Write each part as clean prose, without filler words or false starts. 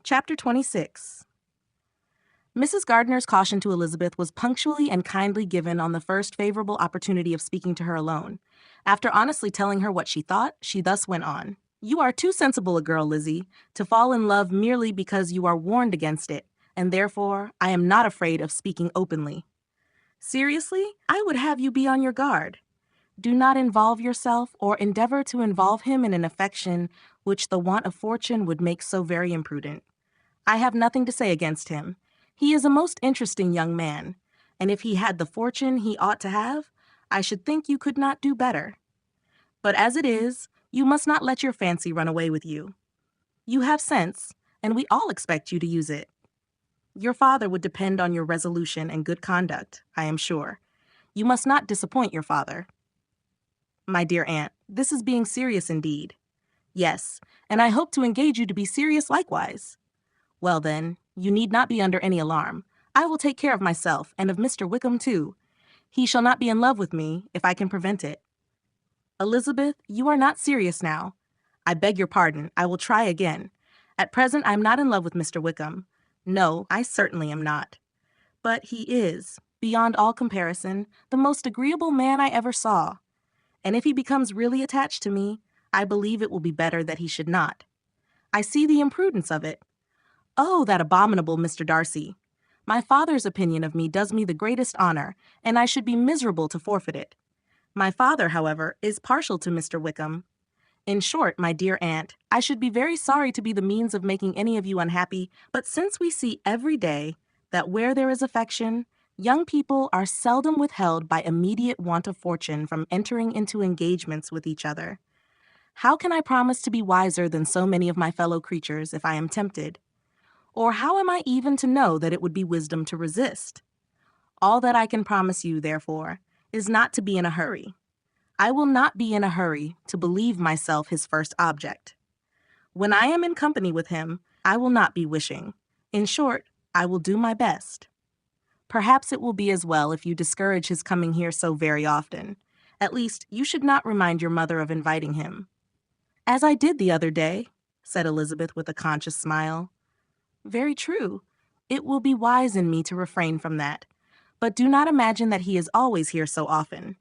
Chapter 26. Mrs. Gardner's caution to Elizabeth was punctually and kindly given on the first favorable opportunity of speaking to her alone. After honestly telling her what she thought, she thus went on. "You are too sensible a girl, Lizzie, to fall in love merely because you are warned against it, and therefore I am not afraid of speaking openly. Seriously, I would have you be on your guard. Do not involve yourself or endeavor to involve him in an affection which the want of fortune would make so very imprudent. I have nothing to say against him. He is a most interesting young man, and if he had the fortune he ought to have, I should think you could not do better. But as it is, you must not let your fancy run away with you. You have sense, and we all expect you to use it. Your father would depend on your resolution and good conduct, I am sure. You must not disappoint your father." "My dear aunt, this is being serious indeed." "Yes, and I hope to engage you to be serious likewise." "Well, then, you need not be under any alarm. I will take care of myself, and of Mr. Wickham, too. He shall not be in love with me, if I can prevent it." "Elizabeth, you are not serious now." "I beg your pardon. I will try again. At present I am not in love with Mr. Wickham. No, I certainly am not. But he is, beyond all comparison, the most agreeable man I ever saw. And if he becomes really attached to me, I believe it will be better that he should not. I see the imprudence of it. Oh, that abominable Mr. Darcy! My father's opinion of me does me the greatest honor, and I should be miserable to forfeit it. My father, however, is partial to Mr. Wickham. In short, my dear aunt, I should be very sorry to be the means of making any of you unhappy, but since we see every day that where there is affection, young people are seldom withheld by immediate want of fortune from entering into engagements with each other, how can I promise to be wiser than so many of my fellow creatures if I am tempted? Or how am I even to know that it would be wisdom to resist? All that I can promise you, therefore, is not to be in a hurry. I will not be in a hurry to believe myself his first object. When I am in company with him, I will not be wishing. In short, I will do my best. Perhaps it will be as well if you discourage his coming here so very often. At least, you should not remind your mother of inviting him." "As I did the other day," said Elizabeth with a conscious smile. "Very true. It will be wise in me to refrain from that. But do not imagine that he is always here so often.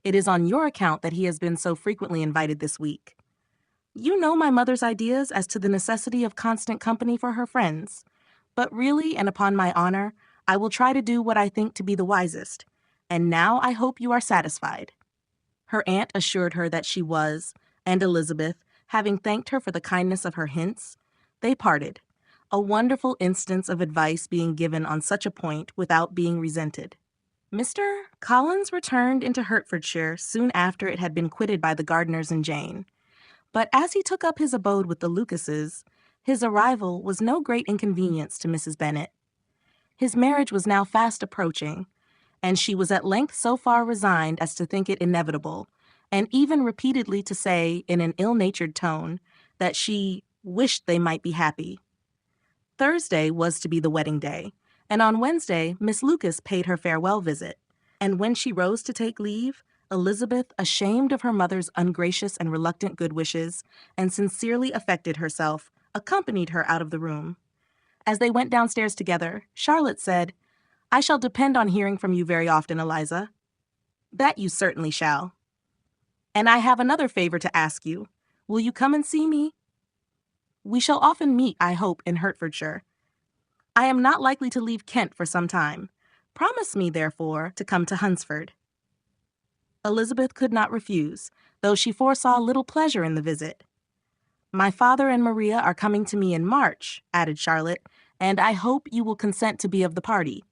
It is on your account that he has been so frequently invited this week. You know my mother's ideas as to the necessity of constant company for her friends. But really and upon my honor, I will try to do what I think to be the wisest. And now I hope you are satisfied." Her aunt assured her that she was, and Elizabeth, having thanked her for the kindness of her hints, they parted, a wonderful instance of advice being given on such a point without being resented. Mr. Collins returned into Hertfordshire soon after it had been quitted by the Gardners and Jane. But as he took up his abode with the Lucases, his arrival was no great inconvenience to Mrs. Bennet. His marriage was now fast approaching, and she was at length so far resigned as to think it inevitable, and even repeatedly to say, in an ill-natured tone, that she wished they might be happy. Thursday was to be the wedding day, and on Wednesday Miss Lucas paid her farewell visit, and when she rose to take leave, Elizabeth, ashamed of her mother's ungracious and reluctant good wishes, and sincerely affected herself, accompanied her out of the room. As they went downstairs together, Charlotte said, "I shall depend on hearing from you very often, Eliza." "That you certainly shall." "And I have another favor to ask you. Will you come and see me? We shall often meet, I hope, in Hertfordshire. I am not likely to leave Kent for some time. Promise me, therefore, to come to Hunsford." Elizabeth could not refuse, though she foresaw little pleasure in the visit. "My father and Maria are coming to me in March," added Charlotte, "and I hope you will consent to be of the party.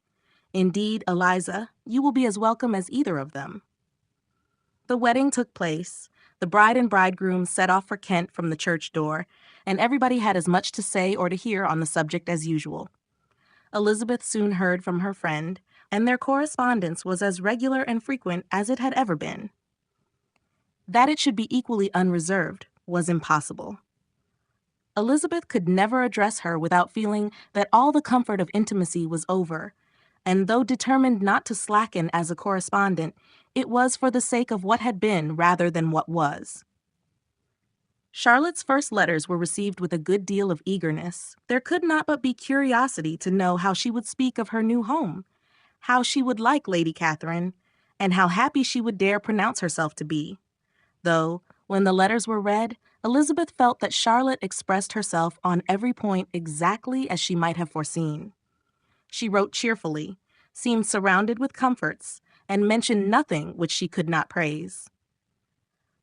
Indeed, Eliza, you will be as welcome as either of them." The wedding took place. The bride and bridegroom set off for Kent from the church door, and everybody had as much to say or to hear on the subject as usual. Elizabeth soon heard from her friend, and their correspondence was as regular and frequent as it had ever been. That it should be equally unreserved was impossible. Elizabeth could never address her without feeling that all the comfort of intimacy was over, and though determined not to slacken as a correspondent, it was for the sake of what had been rather than what was. Charlotte's first letters were received with a good deal of eagerness. There could not but be curiosity to know how she would speak of her new home, how she would like Lady Catherine, and how happy she would dare pronounce herself to be. Though, when the letters were read, Elizabeth felt that Charlotte expressed herself on every point exactly as she might have foreseen. She wrote cheerfully, seemed surrounded with comforts, and mentioned nothing which she could not praise.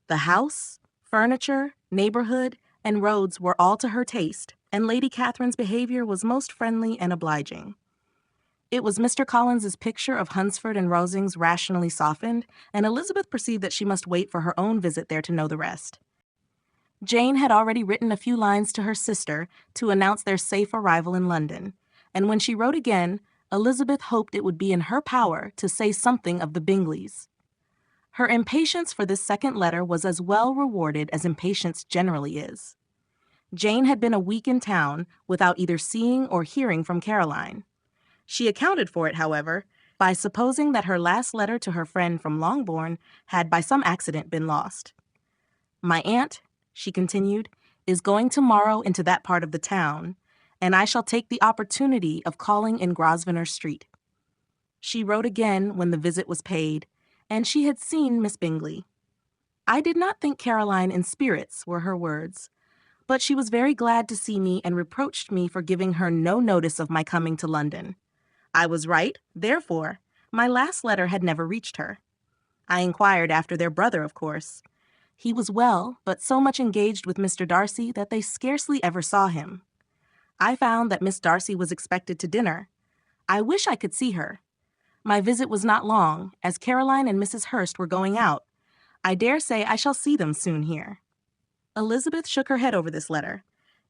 The house, furniture, neighborhood, and roads were all to her taste, and Lady Catherine's behavior was most friendly and obliging. It was Mr. Collins's picture of Hunsford and Rosings rationally softened, and Elizabeth perceived that she must wait for her own visit there to know the rest. Jane had already written a few lines to her sister to announce their safe arrival in London, and when she wrote again, Elizabeth hoped it would be in her power to say something of the Bingleys. Her impatience for this second letter was as well rewarded as impatience generally is. Jane had been a week in town without either seeing or hearing from Caroline. She accounted for it, however, by supposing that her last letter to her friend from Longbourn had by some accident been lost. "My aunt," she continued, "is going tomorrow into that part of the town, and I shall take the opportunity of calling in Grosvenor Street." She wrote again when the visit was paid, and she had seen Miss Bingley. "I did not think Caroline in spirits," were her words, "but she was very glad to see me and reproached me for giving her no notice of my coming to London. I was right, therefore, my last letter had never reached her. I inquired after their brother, of course. He was well, but so much engaged with Mr. Darcy that they scarcely ever saw him. I found that Miss Darcy was expected to dinner. I wish I could see her. My visit was not long, as Caroline and Mrs. Hurst were going out. I dare say I shall see them soon here." Elizabeth shook her head over this letter.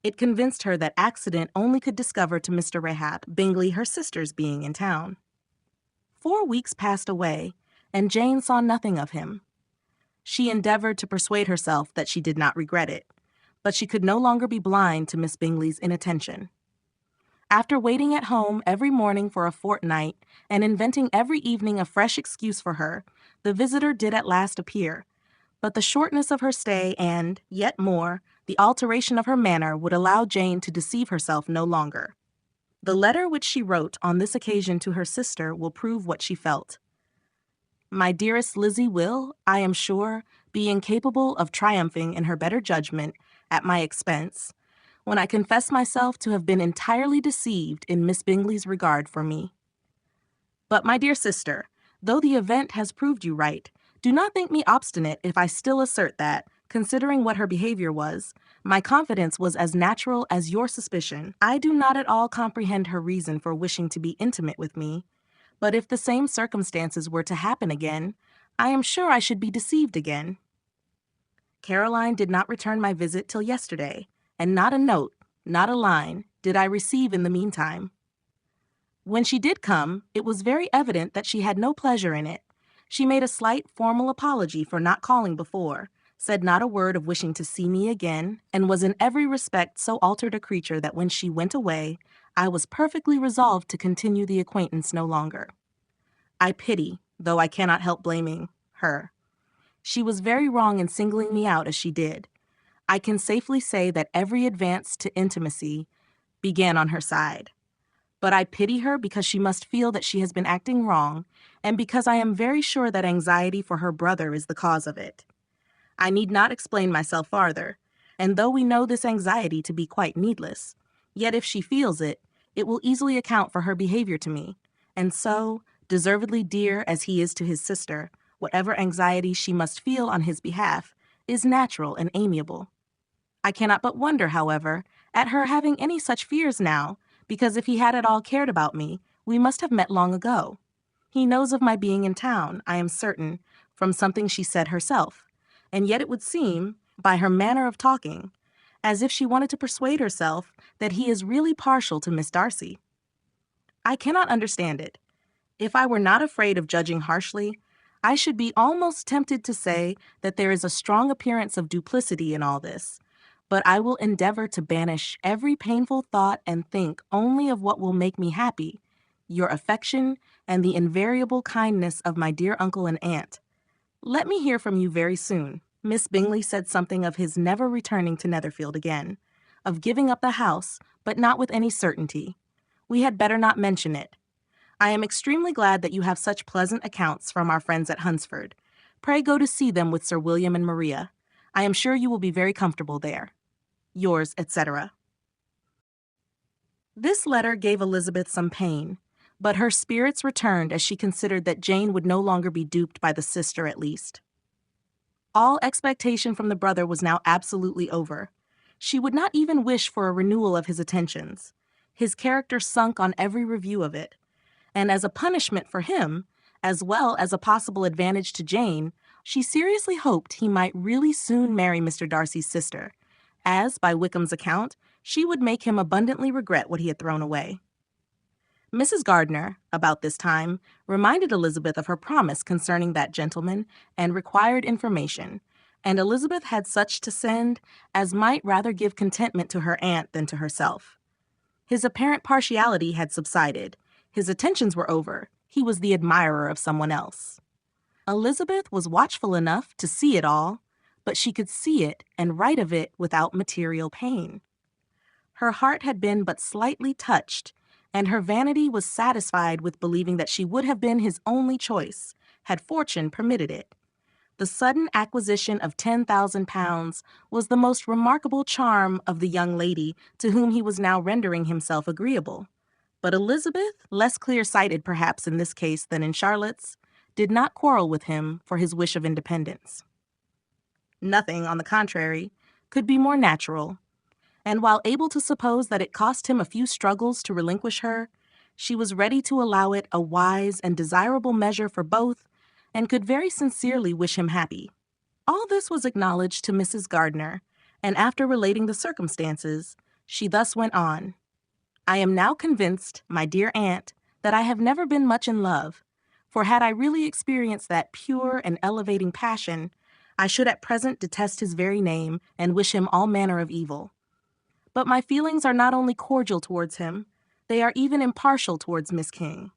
It convinced her that accident only could discover to Mr. Rahap Bingley her sister's being in town. 4 weeks passed away, and Jane saw nothing of him. She endeavored to persuade herself that she did not regret it, but she could no longer be blind to Miss Bingley's inattention. After waiting at home every morning for a fortnight and inventing every evening a fresh excuse for her, the visitor did at last appear, but the shortness of her stay and, yet more, the alteration of her manner would allow Jane to deceive herself no longer. The letter which she wrote on this occasion to her sister will prove what she felt. "My dearest Lizzie will, I am sure, be incapable of triumphing in her better judgment at my expense, when I confess myself to have been entirely deceived in Miss Bingley's regard for me. But, my dear sister, though the event has proved you right, do not think me obstinate if I still assert that, considering what her behavior was, my confidence was as natural as your suspicion. I do not at all comprehend her reason for wishing to be intimate with me, but if the same circumstances were to happen again, I am sure I should be deceived again. Caroline did not return my visit till yesterday, and not a note, not a line, did I receive in the meantime. When she did come, it was very evident that she had no pleasure in it. She made a slight formal apology for not calling before, said not a word of wishing to see me again, and was in every respect so altered a creature that when she went away, I was perfectly resolved to continue the acquaintance no longer. I pity, though I cannot help blaming, her. She was very wrong in singling me out as she did. I can safely say that every advance to intimacy began on her side. But I pity her because she must feel that she has been acting wrong, and because I am very sure that anxiety for her brother is the cause of it. I need not explain myself farther, and though we know this anxiety to be quite needless, yet if she feels it, it will easily account for her behavior to me, and so, deservedly dear as he is to his sister, whatever anxiety she must feel on his behalf is natural and amiable. I cannot but wonder, however, at her having any such fears now, because if he had at all cared about me, we must have met long ago. He knows of my being in town, I am certain, from something she said herself, and yet it would seem, by her manner of talking, as if she wanted to persuade herself that he is really partial to Miss Darcy. I cannot understand it. If I were not afraid of judging harshly, I should be almost tempted to say that there is a strong appearance of duplicity in all this, but I will endeavor to banish every painful thought and think only of what will make me happy, your affection and the invariable kindness of my dear uncle and aunt. Let me hear from you very soon. Miss Bingley said something of his never returning to Netherfield again, of giving up the house, but not with any certainty. We had better not mention it. I am extremely glad that you have such pleasant accounts from our friends at Hunsford. Pray go to see them with Sir William and Maria. I am sure you will be very comfortable there. Yours, etc. This letter gave Elizabeth some pain, but her spirits returned as she considered that Jane would no longer be duped by the sister at least. All expectation from the brother was now absolutely over. She would not even wish for a renewal of his attentions. His character sunk on every review of it, and as a punishment for him, as well as a possible advantage to Jane, she seriously hoped he might really soon marry Mr. Darcy's sister, as, by Wickham's account, she would make him abundantly regret what he had thrown away. Mrs. Gardiner, about this time, reminded Elizabeth of her promise concerning that gentleman and required information, and Elizabeth had such to send as might rather give contentment to her aunt than to herself. His apparent partiality had subsided. His attentions were over. He was the admirer of someone else. Elizabeth was watchful enough to see it all, but she could see it and write of it without material pain. Her heart had been but slightly touched, and her vanity was satisfied with believing that she would have been his only choice, had fortune permitted it. The sudden acquisition of £10,000 was the most remarkable charm of the young lady to whom he was now rendering himself agreeable. But Elizabeth, less clear-sighted perhaps in this case than in Charlotte's, did not quarrel with him for his wish of independence. Nothing, on the contrary, could be more natural, and while able to suppose that it cost him a few struggles to relinquish her, she was ready to allow it a wise and desirable measure for both, and could very sincerely wish him happy. All this was acknowledged to Mrs. Gardiner, and after relating the circumstances, she thus went on. I am now convinced, my dear aunt, that I have never been much in love, for had I really experienced that pure and elevating passion, I should at present detest his very name and wish him all manner of evil. But my feelings are not only cordial towards him, they are even impartial towards Miss King.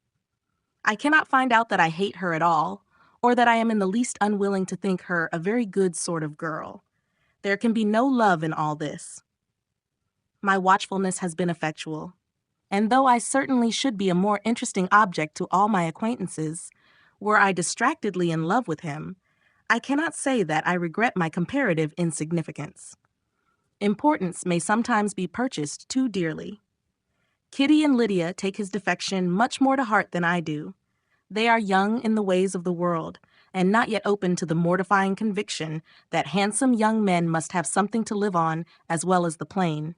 I cannot find out that I hate her at all, or that I am in the least unwilling to think her a very good sort of girl. There can be no love in all this. My watchfulness has been effectual, and though I certainly should be a more interesting object to all my acquaintances, were I distractedly in love with him, I cannot say that I regret my comparative insignificance. Importance may sometimes be purchased too dearly. Kitty and Lydia take his defection much more to heart than I do. They are young in the ways of the world, and not yet open to the mortifying conviction that handsome young men must have something to live on as well as the plain.